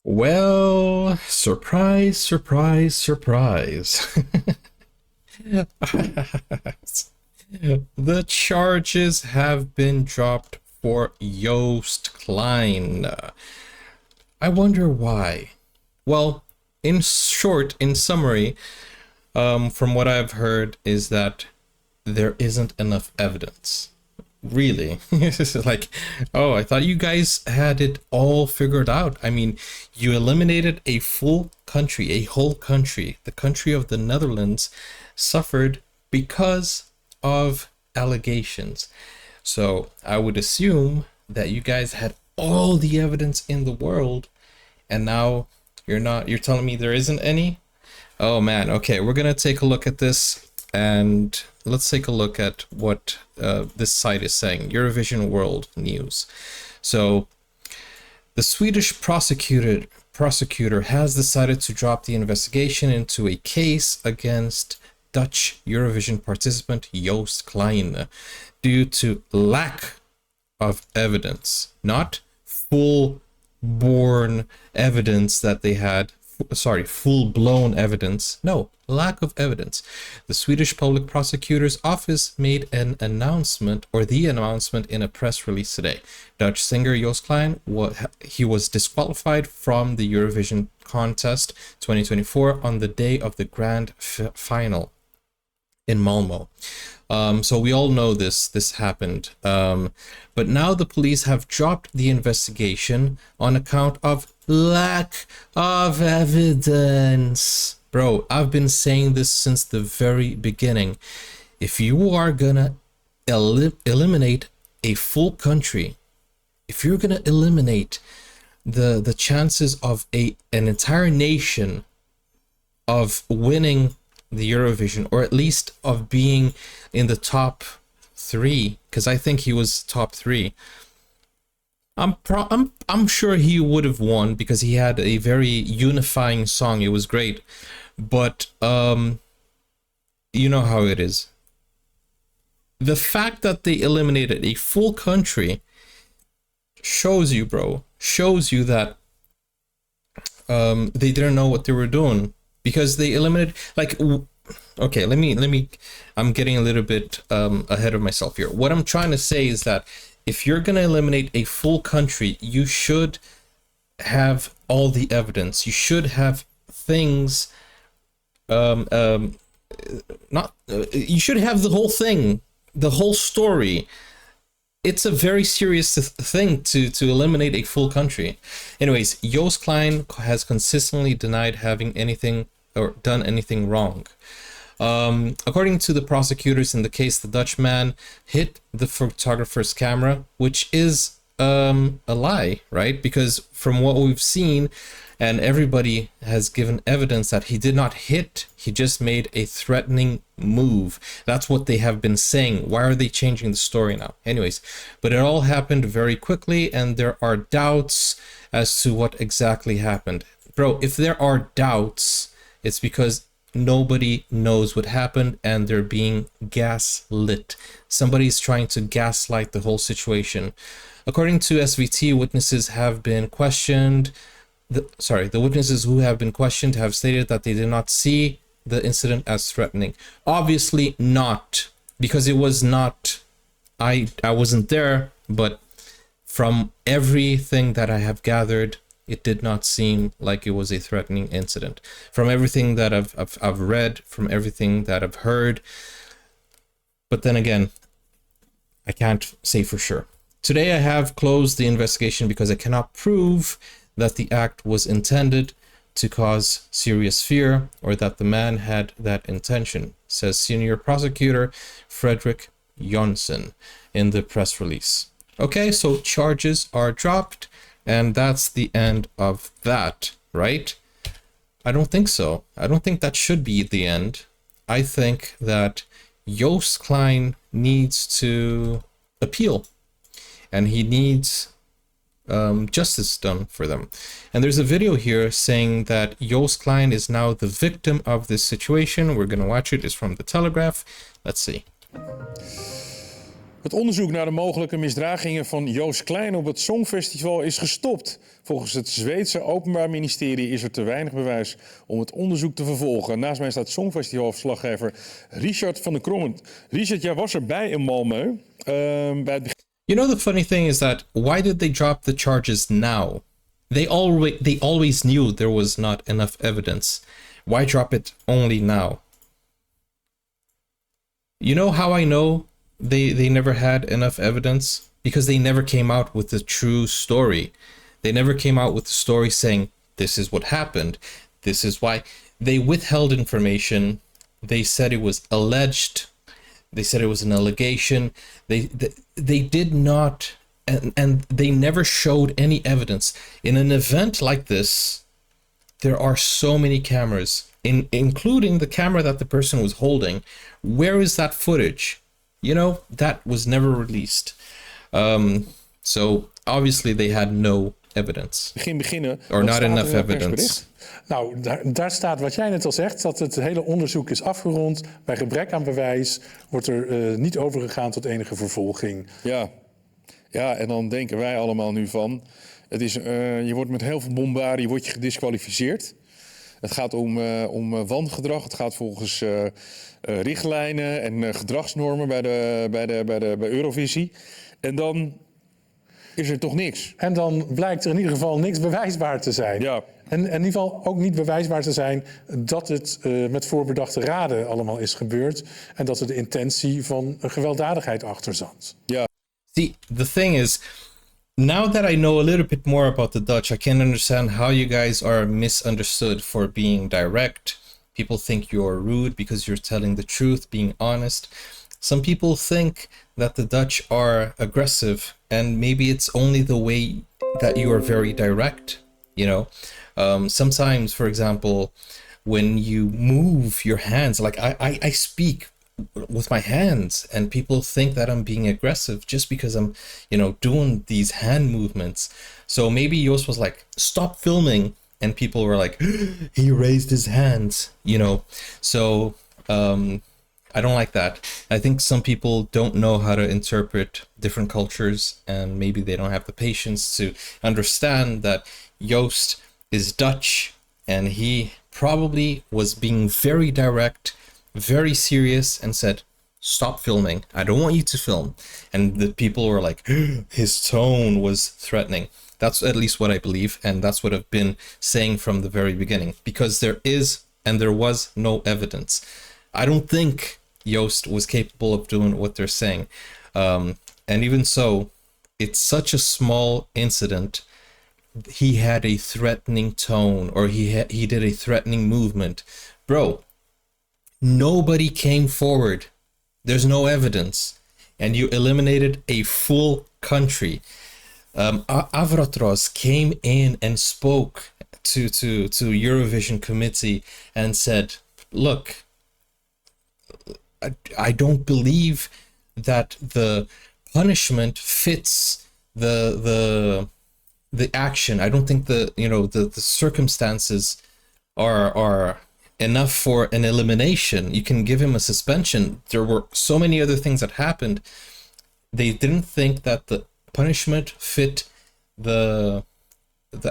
Well, surprise, surprise, surprise. The charges have been dropped for Joost Klein. I wonder why. Well, in short, in summary, from what I've heard, is that there isn't enough evidence. Really? It's like, oh, I thought you guys had it all figured out. I mean, you eliminated a full country, a whole country. The country of the Netherlands suffered because of allegations. So I would assume that you guys had all the evidence in the world, and now you're telling me there isn't any? Oh man, okay, we're gonna take a look at this, and let's take a look at what this site is saying. Eurovision World News. So the Swedish prosecutor has decided to drop the investigation into a case against Dutch Eurovision participant Joost Klein due to lack of evidence, not full-born evidence that they had. Sorry, full-blown evidence. No, lack of evidence. The Swedish Public Prosecutor's Office made an announcement, or the announcement, in a press release today. Dutch singer Joost Klein, he was disqualified from the Eurovision contest 2024 on the day of the grand final in Malmo. So we all know this happened. But now the police have dropped the investigation on account of lack of evidence. Bro, I've been saying this since the very beginning. If you are gonna eliminate a full country, if you're gonna eliminate the chances of an entire nation of winning the Eurovision, or at least of being in the top three, because I think he was top three. I'm sure he would have won because he had a very unifying song. It was great, but you know how it is. The fact that they eliminated a full country shows you, bro, shows you that they didn't know what they were doing, because they eliminated, like, okay, let me I'm getting a little bit ahead of myself here. What I'm trying to say is that if you're going to eliminate a full country, you should have all the evidence. You should have things, not, you should have the whole thing, the whole story. It's a very serious thing to eliminate a full country. Anyways, Joost Klein has consistently denied having anything or done anything wrong. According to the prosecutors in the case, the Dutchman hit the photographer's camera, which is a lie, right? Because from what we've seen, and everybody has given evidence that he did not hit, he just made a threatening move. That's what they have been saying. Why are they changing the story now? Anyways, but it all happened very quickly, and there are doubts as to what exactly happened. Bro, if there are doubts, it's because nobody knows what happened and they're being gaslit. Somebody's trying to gaslight the whole situation. According to SVT, witnesses have been questioned. The witnesses who have been questioned have stated that they did not see the incident as threatening. Obviously not, because it was not. I wasn't there, but from everything that I have gathered, it did not seem like it was a threatening incident. From everything that I've read, from everything that I've heard. But then again, I can't say for sure. Today I have closed the investigation because I cannot prove that the act was intended to cause serious fear or that the man had that intention, says senior prosecutor Frederick Jonsson in the press release. Okay, so charges are dropped. And that's the end of that, right? I don't think so. I don't think that should be the end. I think that Joost Klein needs to appeal, and he needs justice done for them. And there's a video here saying that Joost Klein is now the victim of this situation. We're going to watch it. It's from the Telegraph. Let's see. Het onderzoek naar de mogelijke misdragingen van Joost Klein op het Songfestival is gestopt. Volgens het Zweedse Openbaar Ministerie is er te weinig bewijs om het onderzoek te vervolgen. Naast mij staat Songfestivalverslaggever Richard van der Krommen. Richard, jij was erbij in Malmö. Bij het begin... You know, the funny thing is that why did they drop the charges now? They always knew there was not enough evidence. Why drop it only now? You know how I know they never had enough evidence? Because they never came out with the true story. They never came out with the story saying, this is what happened. This is why. They withheld information. They said it was alleged. They said it was an allegation. They did not, and they never showed any evidence. In an event like this, there are so many cameras, including the camera that the person was holding. Where is that footage? You know, that was never released. So obviously they had no evidence. Beginnen. Or not enough evidence. Nou, daar staat wat jij net al zegt, dat het hele onderzoek is afgerond. Bij gebrek aan bewijs wordt er niet overgegaan tot enige vervolging. Ja, en dan denken wij allemaal nu van... je wordt met heel veel bombardie wordt je gedisqualificeerd. Het gaat om wangedrag. Het gaat volgens richtlijnen en gedragsnormen bij Eurovisie. En dan is er toch niks. En dan blijkt er in ieder geval niks bewijsbaar te zijn. Ja. En in ieder geval ook niet bewijsbaar te zijn dat het met voorbedachte raden allemaal is gebeurd. En dat er de intentie van gewelddadigheid achter zat. Ja. See, the thing is, now that I know a little bit more about the Dutch, I can understand how you guys are misunderstood for being direct. People think you're rude because you're telling the truth, being honest. Some people think that the Dutch are aggressive, and maybe it's only the way that you are very direct, you know. Sometimes, for example, when you move your hands, like I speak with my hands, and people think that I'm being aggressive just because I'm, you know, doing these hand movements. So maybe Joost was like, stop filming, and people were like, he raised his hands, you know. So I don't like that. I think some people don't know how to interpret different cultures, and maybe they don't have the patience to understand that Joost is Dutch, and he probably was being very direct, very serious, and said, stop filming, I don't want you to film. And the people were like, his tone was threatening. That's at least what I believe, and that's what I've been saying from the very beginning, because there is and there was no evidence. I don't think Joost was capable of doing what they're saying. And even so, it's such a small incident. He had a threatening tone, or he did a threatening movement. Bro, nobody came forward. There's no evidence. And you eliminated a full country. Avratros came in and spoke to Eurovision committee and said, look, I don't believe that the punishment fits the action. I don't think the circumstances are enough for an elimination. You can give him a suspension. There were so many other things that happened. They didn't think that the punishment fit the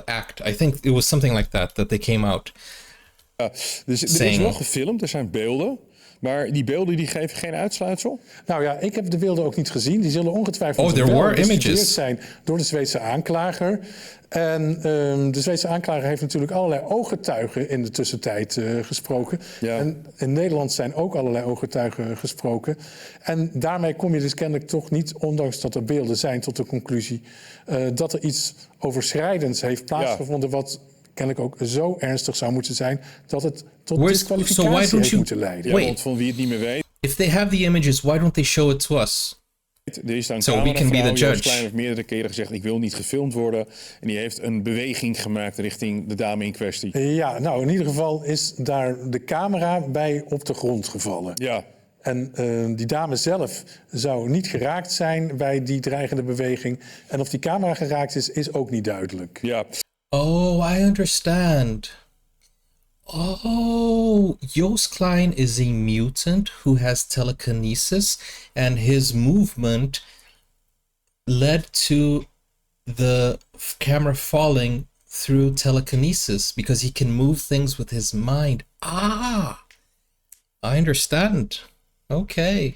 act. I think it was something like that they came out. Dus er is wel gefilmd, er zijn beelden. Maar die beelden die geven geen uitsluitsel? Nou ja, ik heb de beelden ook niet gezien. Die zullen ongetwijfeld gestudeerd zijn door de Zweedse aanklager. En de Zweedse aanklager heeft natuurlijk allerlei ooggetuigen in de tussentijd gesproken. Ja. En in Nederland zijn ook allerlei ooggetuigen gesproken. En daarmee kom je dus kennelijk toch niet, ondanks dat er beelden zijn, tot de conclusie dat er iets overschrijdends heeft plaatsgevonden, wat kennelijk ook zo ernstig zou moeten zijn dat het tot disqualificatie heeft moeten leiden. Ja, want van wie het niet meer weet. If they have the images, why don't they show it to us? Er is dan so we can be the judge. Joost Klein heeft meerdere keren gezegd, ik wil niet gefilmd worden. En die heeft een beweging gemaakt richting de dame in kwestie. Ja, nou in ieder geval is daar de camera bij op de grond gevallen. Ja. En die dame zelf zou niet geraakt zijn bij die dreigende beweging. En of die camera geraakt is ook niet duidelijk. Ja. Oh, I understand. Oh, Joost Klein is a mutant who has telekinesis, and his movement led to the camera falling through telekinesis because he can move things with his mind. I understand. Okay.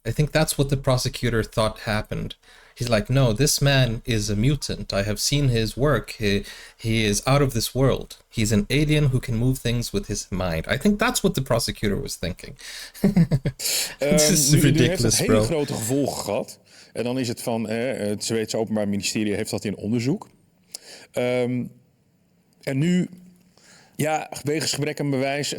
I think that's what the prosecutor thought happened. He's like, no, this man is a mutant. I have seen his work. He is out of this world. He's an alien who can move things with his mind. I think that's what the prosecutor was thinking. This is ridiculous, heeft het bro. hele grote gevolgen gehad. En dan is het van, het Zweedse Openbaar Ministerie heeft dat in onderzoek. En nu, ja, wegens gebrek aan bewijs,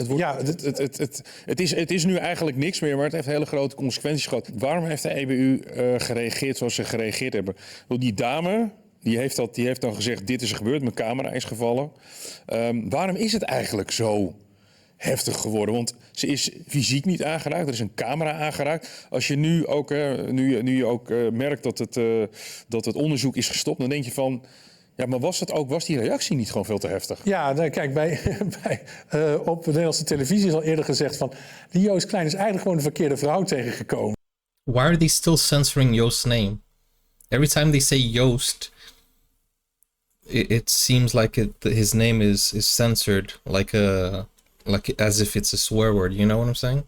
het is nu eigenlijk niks meer, maar het heeft hele grote consequenties gehad. Waarom heeft de EBU gereageerd zoals ze gereageerd hebben? Die dame, die heeft dan gezegd, dit is er gebeurd, mijn camera is gevallen. Waarom is het eigenlijk zo heftig geworden? Want ze is fysiek niet aangeraakt, er is een camera aangeraakt. Als je nu ook, nu je ook merkt dat het onderzoek is gestopt, dan denk je van, ja, maar was die reactie niet gewoon veel te heftig? Ja, nou, kijk, op de Nederlandse televisie is al eerder gezegd van, die Joost Klein is eigenlijk gewoon de verkeerde vrouw tegengekomen. Why are they still censoring Joost's name? Every time they say Joost, it seems like his name is censored, like as if it's a swear word. You know what I'm saying?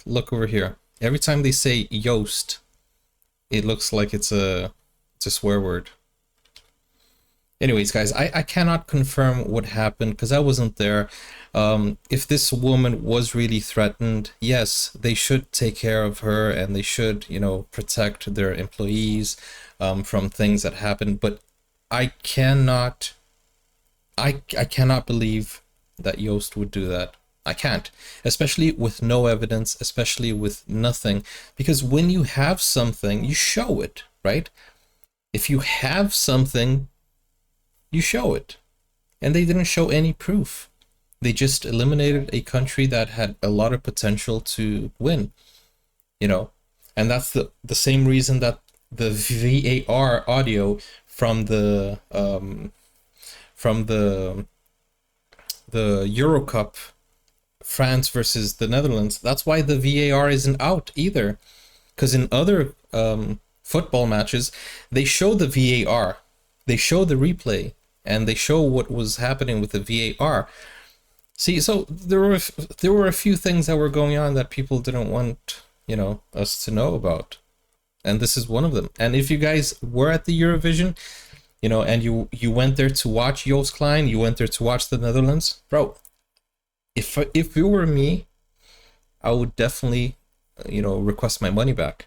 Look over here. Every time they say Joost, it looks like it's a swear word. Anyways, guys, I cannot confirm what happened because I wasn't there. If this woman was really threatened, yes, they should take care of her and they should, protect their employees from things that happen. But I cannot believe that Joost would do that. I can't, especially with no evidence, especially with nothing. Because when you have something, you show it, right? If you have something, you show it. And they didn't show any proof. They just eliminated a country that had a lot of potential to win, And that's the same reason that the VAR audio from the Euro Cup, France versus the Netherlands, that's why the VAR isn't out either. Because in other football matches, they show the VAR, they show the replay, and they show what was happening with the VAR. See, so there were a few things that were going on that people didn't want, us to know about. And this is one of them. And if you guys were at the Eurovision, and you went there to watch Joost Klein, you went there to watch the Netherlands, bro, if it were me, I would definitely, request my money back.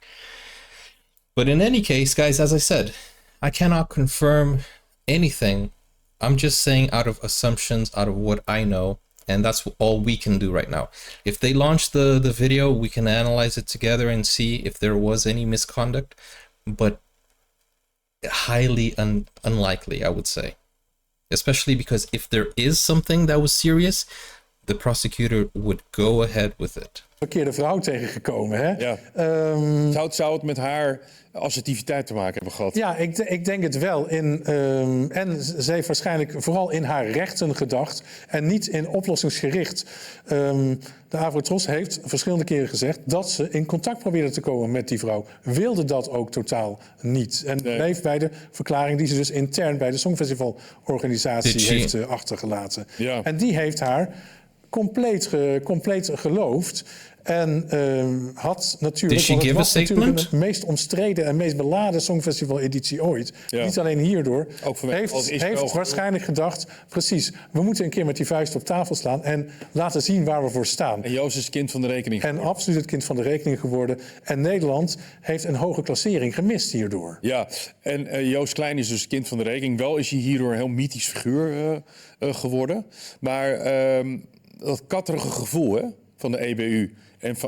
But in any case, guys, as I said, I cannot confirm anything. I'm just saying out of assumptions, out of what I know, and that's all we can do right now. If they launch the video, we can analyze it together and see if there was any misconduct, but highly unlikely, I would say. Especially because if there is something that was serious, the prosecutor would go ahead with it. Verkeerde vrouw tegengekomen, hè? Ja. Zou het met haar assertiviteit te maken hebben gehad? Ja, ik denk het wel. En ze heeft waarschijnlijk vooral in haar rechten gedacht en niet in oplossingsgericht. De Avrotros heeft verschillende keren gezegd dat ze in contact probeerde te komen met die vrouw. Wilde dat ook totaal niet. En bleef bij de verklaring die ze dus intern bij de Songfestivalorganisatie heeft achtergelaten. Ja. En die heeft haar compleet geloofd. En had natuurlijk, want het was natuurlijk de meest omstreden en meest beladen Songfestival-editie ooit. Ja. Niet alleen hierdoor. Heeft waarschijnlijk gedacht, precies, we moeten een keer met die vuist op tafel slaan en laten zien waar we voor staan. En Joost is het kind van de rekening geworden. En absoluut het kind van de rekening geworden. En Nederland heeft een hoge klassering gemist hierdoor. Ja, en Joost Klein is dus het kind van de rekening. Wel is hij hierdoor een heel mythisch figuur geworden. Maar dat katterige gevoel van de EBU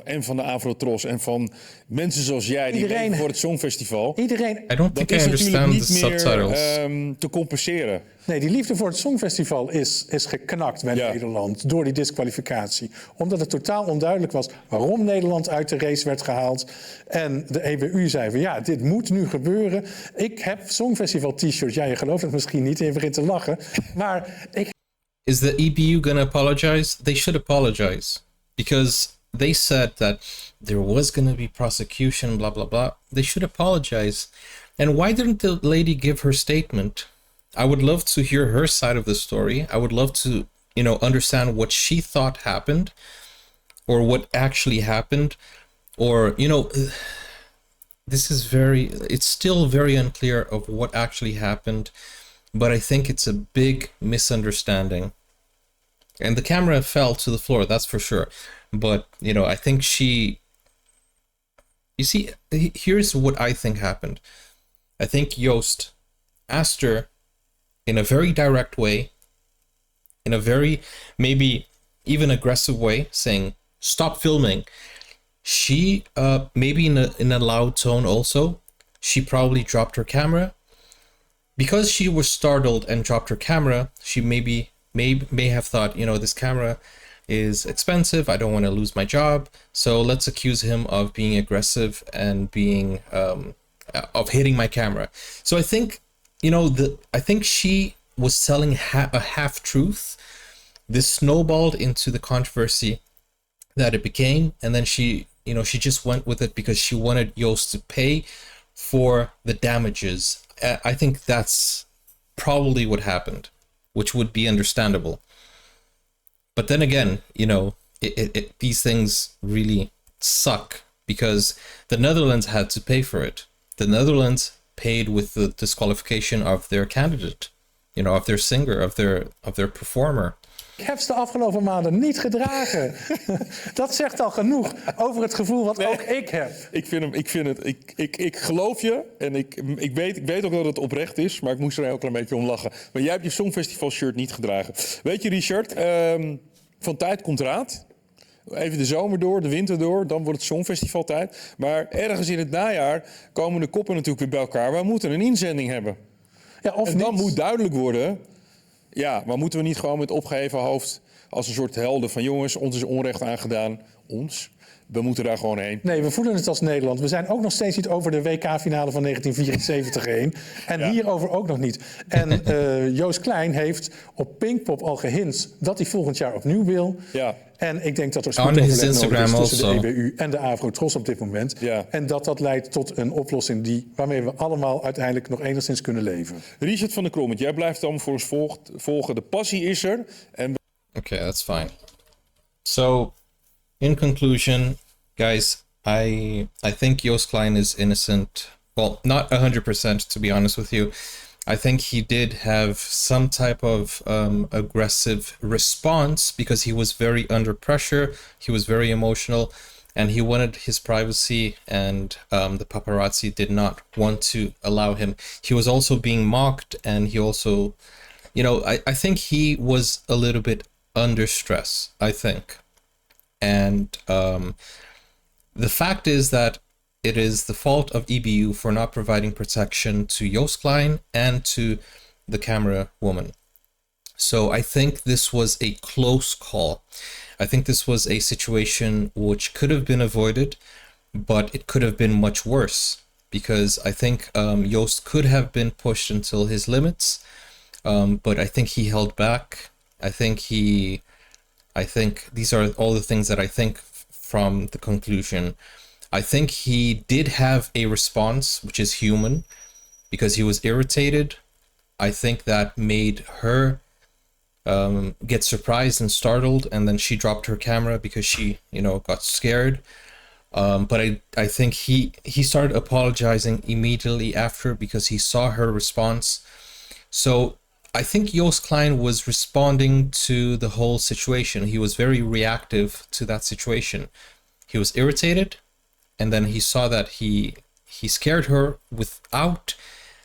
en van de Avrotros en van mensen zoals jij die leven voor het Songfestival. Iedereen. I don't think I understand the subtitles. Te compenseren. Nee, die liefde voor het Songfestival is geknakt bij Nederland door die disqualificatie. Omdat het totaal onduidelijk was waarom Nederland uit de race werd gehaald. En de EBU zei van ja, dit moet nu gebeuren. Ik heb Songfestival t-shirts. Ja, je gelooft het misschien niet en je begint te lachen. Maar Is the EBU gonna apologize? They should apologize. Because they said that there was going to be prosecution, blah, blah, blah. They should apologize. And why didn't the lady give her statement? I would love to hear her side of the story. I would love to, understand what she thought happened, or what actually happened, or, it's still very unclear of what actually happened, but I think it's a big misunderstanding. And the camera fell to the floor, that's for sure. But, I think here's what I think happened. I think Joost asked her in a very direct way, in a very, maybe even aggressive way, saying, stop filming. She, maybe in a loud tone also, she probably dropped her camera. Because she was startled and dropped her camera, she may have thought, this camera is expensive, I don't want to lose my job, so let's accuse him of being aggressive and being of hitting my camera. So I think I think she was telling a half truth. This snowballed into the controversy that it became, and then she just went with it because she wanted Joost to pay for the damages. I think that's probably what happened, which would be understandable. But then again, these things really suck because the Netherlands had to pay for it. The Netherlands paid with the disqualification of their candidate, of their singer, of their performer. Ik heb ze de afgelopen maanden niet gedragen. Dat zegt al genoeg over het gevoel wat ook ik heb. Ik geloof je en ik weet ook dat het oprecht is, maar ik moest er een heel klein beetje om lachen. Maar jij hebt je Songfestival shirt niet gedragen. Weet je, Richard, van tijd komt raad. Even de zomer door, de winter door, dan wordt het Songfestival tijd. Maar ergens in het najaar komen de koppen natuurlijk weer bij elkaar. We moeten een inzending hebben. Ja, of en dan niet. moet duidelijk worden, ja, maar moeten we niet gewoon met opgeheven hoofd als een soort helden van jongens, ons is onrecht aangedaan. Ons? We moeten daar gewoon heen. Nee, we voelen het als Nederland. We zijn ook nog steeds niet over de WK-finale van 1974 heen. En hierover ook nog niet. En Joost Klein heeft op Pinkpop al gehint dat hij volgend jaar opnieuw wil. Ja. En ik denk dat er spoed overleg nodig is tussen de EBU en de Afro-Tros op dit moment. Ja. En dat leidt tot een oplossing waarmee we allemaal uiteindelijk nog enigszins kunnen leven. Richard van der Krommet, jij blijft allemaal voor ons volgen. De passie is er. Okay, that's fine. So, in conclusion, guys, I think Joost Klein is innocent. Well, not 100% to be honest with you. I think he did have some type of aggressive response because he was very under pressure. He was very emotional and he wanted his privacy, and the paparazzi did not want to allow him. He was also being mocked, and he also, I think he was a little bit under stress, I think. And the fact is that it is the fault of EBU for not providing protection to Joost Klein and to the camera woman. So I think this was a close call. I think this was a situation which could have been avoided, but it could have been much worse, because I think Joost could have been pushed until his limits, but I think he held back. I think these are all the things that I think from the conclusion. I think he did have a response, which is human, because he was irritated. I think that made her get surprised and startled, and then she dropped her camera because she, got scared. But I think he started apologizing immediately after because he saw her response. So I think Joost Klein was responding to the whole situation. He was very reactive to that situation. He was irritated, and then he saw that he scared her without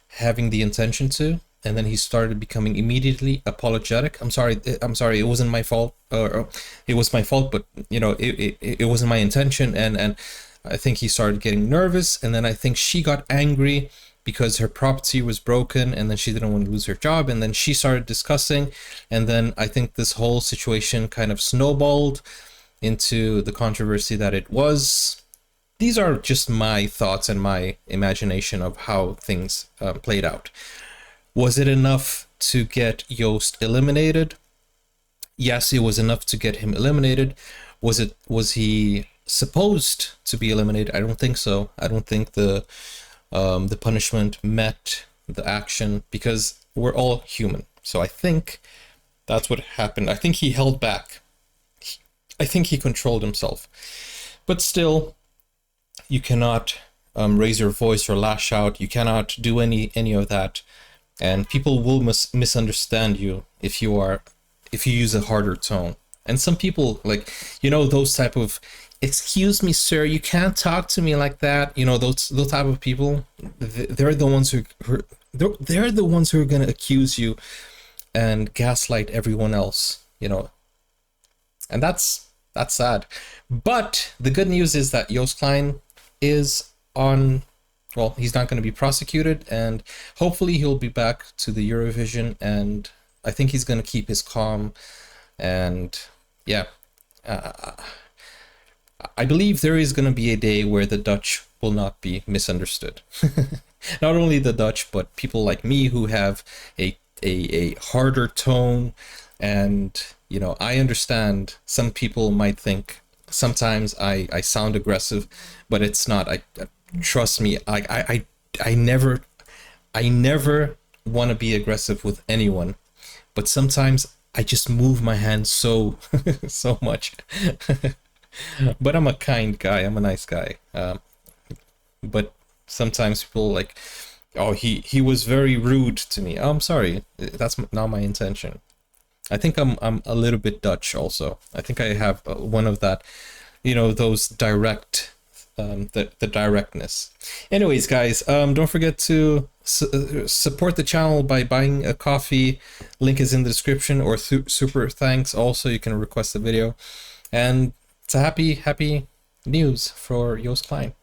having the intention to, and then he started becoming immediately apologetic. I'm sorry, it wasn't my fault, or it was my fault, but it wasn't my intention, and I think he started getting nervous, and then I think she got angry because her property was broken, and then she didn't want to lose her job, and then she started discussing, and then I think this whole situation kind of snowballed into the controversy that it was. These are just my thoughts and my imagination of how things played out. Was it enough to get Joost eliminated? Yes, it was enough to get him eliminated, Was he supposed to be eliminated? I don't think so. I don't think the punishment met the action, because we're all human. So I think that's what happened. I think he held back. I think he controlled himself. But still, you cannot raise your voice or lash out. You cannot do any of that, and people will misunderstand you if you use a harder tone. And some people, like, you know, those type of, excuse me, sir, you can't talk to me like that. You know, those type of people, they're the ones they're the ones who are going to accuse you and gaslight everyone else, you know. And that's sad. But the good news is that Joost Klein is on, well, he's not going to be prosecuted, and hopefully he'll be back to the Eurovision, and I think he's going to keep his calm. And yeah, I believe there is going to be a day where the Dutch will not be misunderstood. Not only the Dutch, but people like me who have a harder tone. And, you know, I understand some people might think sometimes I sound aggressive, but it's not. Trust me, I never want to be aggressive with anyone, but sometimes I just move my hands so much. But I'm a kind guy. I'm a nice guy. But sometimes people like, oh, he was very rude to me. Oh, I'm sorry. That's not my intention. I think I'm a little bit Dutch also. I think I have one of that, you know, those direct, the directness. Anyways, guys, don't forget to support the channel by buying a coffee. Link is in the description, or super thanks. Also, you can request a video. And it's a happy news for Joost Klein.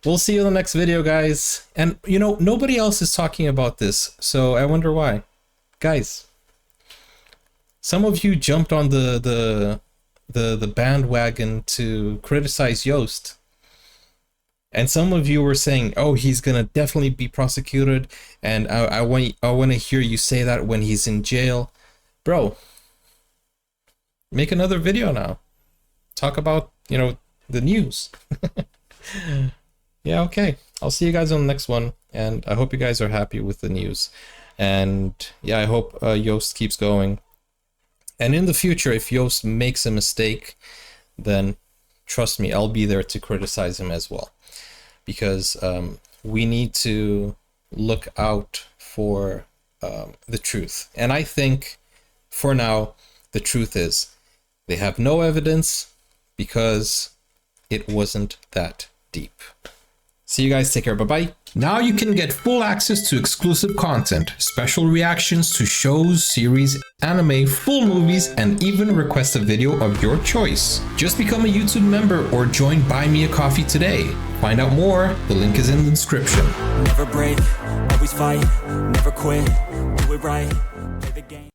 We'll see you in the next video, guys. And, you know, nobody else is talking about this, so I wonder why. Guys, some of you jumped on the bandwagon to criticize Joost. And some of you were saying, oh, he's going to definitely be prosecuted. And I want to hear you say that when he's in jail. Bro, make another video now. Talk about, you know, the news. Yeah, okay. I'll see you guys on the next one. And I hope you guys are happy with the news. And yeah, I hope Joost keeps going. And in the future, if Joost makes a mistake, then trust me, I'll be there to criticize him as well. Because we need to look out for the truth. And I think, for now, the truth is they have no evidence because it wasn't that deep. See you guys. Take care. Bye-bye. Now you can get full access to exclusive content, special reactions to shows, series, anime, full movies, and even request a video of your choice. Just become a YouTube member or join Buy Me a Coffee today. Find out more, the link is in the description. Never break, always fight, never quit, do it right, play the game.